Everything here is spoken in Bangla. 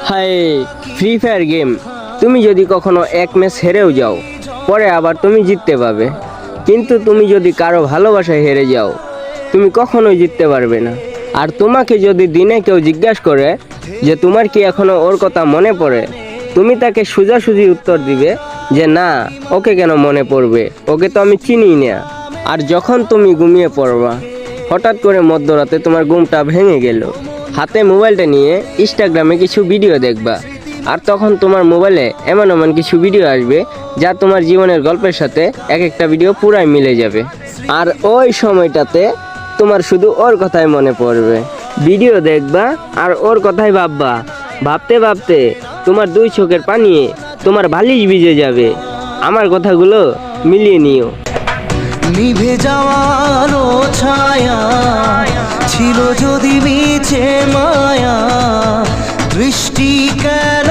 হায় ফ্রি ফায়ার গেম, তুমি যদি কখনো এক ম্যাচ হেরেও যাও, পরে আবার তুমি জিততে পারবে, কিন্তু তুমি যদি কারো ভালোবাসায় হেরে যাও, তুমি কখনোই জিততে পারবে না। আর তোমাকে যদি দিনে কেউ জিজ্ঞাসা করে যে তোমার কি এখনো ওর কথা মনে পড়ে, তুমি তাকে সোজাসুজি উত্তর দিবে যে না, ওকে কেন মনে পড়বে, ওকে তো আমি চিনিই না। আর যখন তুমি ঘুমিয়ে পড়বা, হঠাৎ করে মধ্যরাতে তোমার ঘুমটা ভেঙে গেল, হাতে মোবাইলটা নিয়ে ইনস্টাগ্রামে কিছু ভিডিও দেখবা, আর তখন তোমার মোবাইলে এমন এমন কিছু ভিডিও আসবে যা তোমার জীবনের গল্পের সাথে এক একটা ভিডিও পুরাই মিলে যাবে। আর ওই সময়টাতে তোমার শুধু ওর কথাই মনে পড়বে। ভিডিও দেখবা আর ওর কথাই ভাববা, ভাবতে ভাবতে তোমার দুই চোখের পানি তোমার বালিশ ভিজে যাবে। আমার কথাগুলো মিলিয়ে নিও। নিভে যাওয়ানো ছায়া ছিল যদি মিছে মায়া, দৃষ্টি কেন